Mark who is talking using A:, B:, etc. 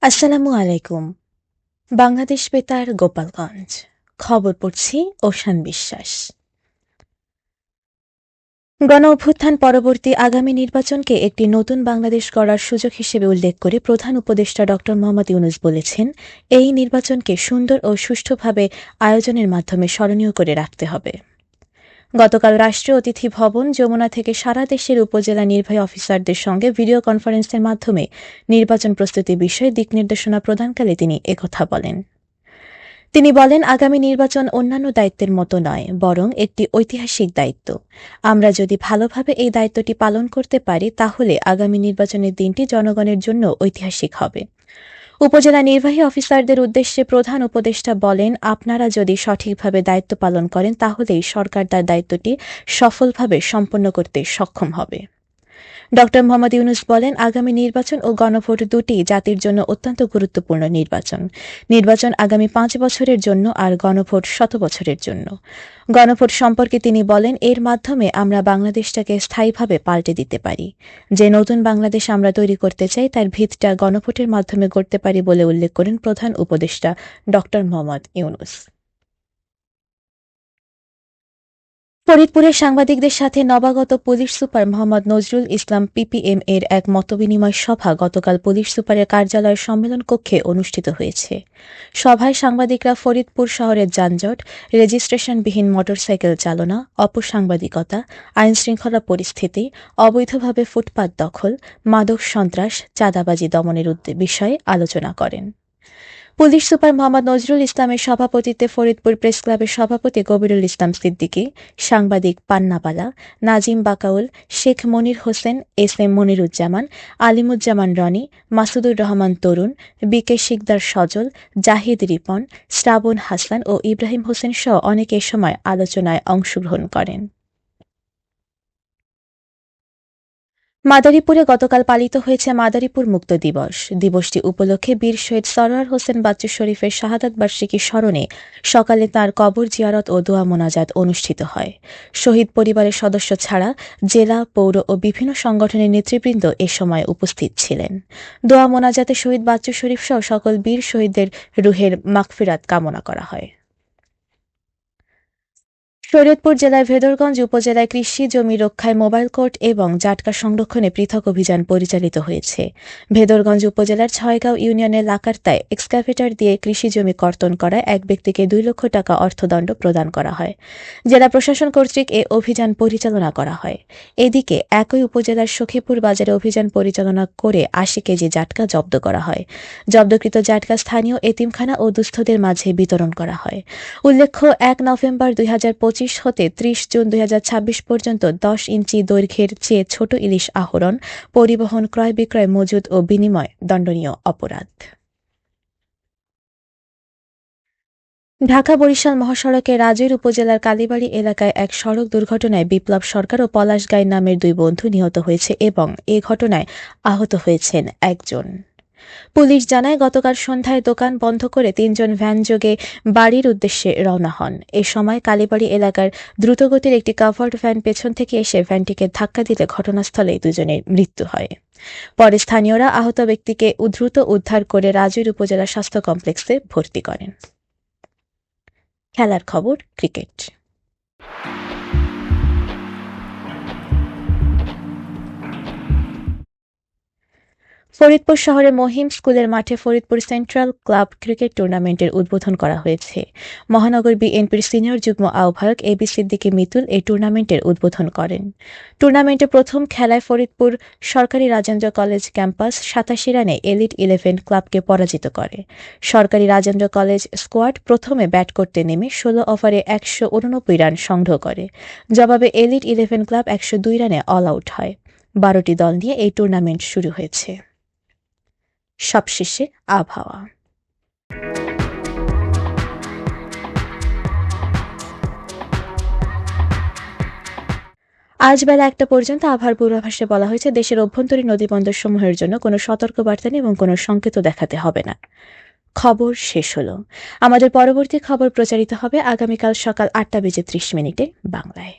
A: আসসালামু আলাইকুম। বাংলাদেশ বেতার, গোপালগঞ্জ। খবর পড়ছি ওশান বিশ্বাস। গণ অভ্যুত্থান পরবর্তী আগামী নির্বাচনকে একটি নতুন বাংলাদেশ গড়ার সুযোগ হিসেবে উল্লেখ করে প্রধান উপদেষ্টা ড মোহাম্মদ ইউনূস বলেছেন, এই নির্বাচনকে সুন্দর ও সুষ্ঠুভাবে আয়োজনের মাধ্যমে স্মরণীয় করে রাখতে হবে। গতকাল রাষ্ট্রীয় অতিথি ভবন যমুনা থেকে সারা দেশের উপজেলা নির্বাহী অফিসারদের সঙ্গে ভিডিও কনফারেন্সের মাধ্যমে নির্বাচন প্রস্তুতি বিষয়ে দিক নির্দেশনা প্রদানকালে তিনি একথা বলেন। তিনি বলেন, আগামী নির্বাচন অন্যান্য দায়িত্বের মতো নয়, বরং একটি ঐতিহাসিক দায়িত্ব। আমরা যদি ভালোভাবে এই দায়িত্বটি পালন করতে পারি, তাহলে আগামী নির্বাচনের দিনটি জনগণের জন্য ঐতিহাসিক হবে। উপজেলা নির্বাহী অফিসারদের উদ্দেশ্যে প্রধান উপদেষ্টা বলেন, আপনারা যদি সঠিকভাবে দায়িত্ব পালন করেন, তাহলেই সরকার তার দায়িত্বটি সফলভাবে সম্পন্ন করতে সক্ষম হবে। ড মোহাম্মদ ইউনূস বলেন, আগামী নির্বাচন ও গণভোট দুটি জাতির জন্য অত্যন্ত গুরুত্বপূর্ণ নির্বাচন আগামী ৫ বছরের জন্য, আর গণভোট ১০০ বছরের জন্য। গণভোট সম্পর্কে তিনি বলেন, এর মাধ্যমে আমরা বাংলাদেশটাকে স্থায়ীভাবে পাল্টে দিতে পারি। যে নতুন বাংলাদেশ আমরা তৈরি করতে চাই, তার ভিতটা গণভোটের মাধ্যমে গড়তে পারি বলে উল্লেখ করেন প্রধান উপদেষ্টা ড মোহাম্মদ ইউনূস। ফরিদপুরের সাংবাদিকদের সাথে নবাগত police super Mohammad Nazrul Islam PPM এর এক মতবিনিময় সভা গতকাল পুলিশ সুপারের কার্যালয়ের সম্মেলন কক্ষে অনুষ্ঠিত হয়েছে। সভায় সাংবাদিকরা ফরিদপুর শহরের যানজট, রেজিস্ট্রেশনবিহীন মোটরসাইকেল চালনা, অপসাংবাদিকতা, আইনশৃঙ্খলা পরিস্থিতি, অবৈধভাবে ফুটপাত দখল, মাদক সন্ত্রাস, চাঁদাবাজি দমনের বিষয়ে আলোচনা করেন। পুলিশ সুপার মোহাম্মদ নজরুল ইসলামের সভাপতিত্বে ফরিদপুর প্রেস ক্লাবের সভাপতি কবিরুল ইসলাম সিদ্দিকী, সাংবাদিক পান্নাবালা, নাজিম বাকাউল, শেখ মনির হোসেন, এস এম মনিরুজ্জামান, আলিমুজ্জামান রনি, মাসুদুর রহমান তরুণ, বিকে শিকদার সজল, জাহিদ রিপন, শ্রাবণ হাসান ও ইব্রাহিম হোসেন সহ অনেকে এ সময় আলোচনায় অংশগ্রহণ করেন। মাদারীপুরে গতকাল পালিত হয়েছে মাদারীপুর মুক্ত দিবস। দিবসটি উপলক্ষে বীর শহীদ সরোয়ার হোসেন বাচ্চু শরীফের শাহাদাত বার্ষিকী স্মরণে সকালে তাঁর কবর জিয়ারত ও দোয়া মোনাজাত অনুষ্ঠিত হয়। শহীদ পরিবারের সদস্য ছাড়া জেলা, পৌর ও বিভিন্ন সংগঠনের নেতৃবৃন্দ এ সময় উপস্থিত ছিলেন। দোয়া মোনাজাতে শহীদ বাচ্চু শরীফ সহ সকল বীর শহীদদের রুহের মাগফিরাত কামনা করা হয়। শরীয়তপুর জেলার ভেদরগঞ্জ উপজেলায় কৃষি জমি রক্ষায় মোবাইল কোর্ট এবং জাটকা সংরক্ষণে পৃথক অভিযান পরিচালিত হয়েছে। ভেদরগঞ্জ উপজেলার ৬ গাঁও ইউনিয়নের লাকার্তায় এক্সকাভেটর দিয়ে কৃষি জমি কর্তন করায় এক ব্যক্তিকে ২ লক্ষ টাকা অর্থদণ্ড প্রদান করা হয়। জেলা প্রশাসন কর্তৃক এ অভিযান পরিচালনা করা হয়। এদিকে একই উপজেলার সখীপুর বাজারে অভিযান পরিচালনা করে ৮০ কেজি জাটকা জব্দ করা হয়। জব্দকৃত জাটকা স্থানীয় এতিমখানা ও দুস্থদের মাঝে বিতরণ করা হয়। উল্লেখ্য, ১ নভেম্বর ২০২৫ হতে ৩০ জুন ২০২৬ পর্যন্ত ১০ ইঞ্চি দৈর্ঘ্যের চেয়ে ছোট ইলিশ আহরণ, পরিবহন, ক্রয় বিক্রয়, মজুত ও বিনিময় দণ্ডনীয় অপরাধ। ঢাকা-বরিশাল মহাসড়কের রাজৈর উপজেলার কালীবাড়ি এলাকায় এক সড়ক দুর্ঘটনায় বিপ্লব সরকার ও পলাশ গাই নামের ২ বন্ধু নিহত হয়েছে এবং এ ঘটনায় আহত হয়েছেন একজন। পুলিশ জানায়, গতকাল সন্ধ্যায় দোকান বন্ধ করে ৩ জন ভ্যানযোগে বাড়ির উদ্দেশ্যে রওনা হন। এ সময় কালীবাড়ি এলাকার দ্রুতগতির একটি কাভার্ড ভ্যান পেছন থেকে এসে ভ্যানটিকে ধাক্কা দিলে ঘটনাস্থলে ২ জনের মৃত্যু হয়। পরে স্থানীয়রা আহত ব্যক্তিকে দ্রুত উদ্ধার করে রাজৈর উপজেলা স্বাস্থ্য কমপ্লেক্সে ভর্তি করেন। খেলার খবর, ক্রিকেট। ফরিদপুর শহরের মহিম স্কুলের মাঠে ফরিদপুর সেন্ট্রাল ক্লাব ক্রিকেট টুর্নামেন্টের উদ্বোধন করা হয়েছে। মহানগর বিএনপির সিনিয়র যুগ্ম আহ্বায়ক এবি সিদ্দিকী মিতুল এই টুর্নামেন্টের উদ্বোধন করেন। টুর্নামেন্টে প্রথম খেলায় ফরিদপুর সরকারি রাজেন্দ্র কলেজ ক্যাম্পাস ৮৭ রানে এলিট 11 ক্লাবকে পরাজিত করে। সরকারি রাজেন্দ্র কলেজ স্কোয়াড প্রথমে ব্যাট করতে নেমে ১৬ ওভারে ১৮৯ রান সংগ্রহ করে। জবাবে এলিট 11 ক্লাব ১০২ রানে অল আউট হয়। ১২টি দল নিয়ে এই টুর্নামেন্ট শুরু হয়েছে। সবশেষে আবহাওয়া। আজ বেলা ১টা পর্যন্ত আবহাওয়ার পূর্বাভাসে বলা হয়েছে, দেশের অভ্যন্তরীণ নদীবন্দরসমূহের জন্য কোনো সতর্কবার্তা নেই এবং কোনো সংকেতও দেখাতে হবে না। খবর শেষ হলো। আমাদের পরবর্তী খবর প্রচারিত হবে আগামীকাল সকাল ৮টা বেজে ৩০ মিনিটে বাংলায়।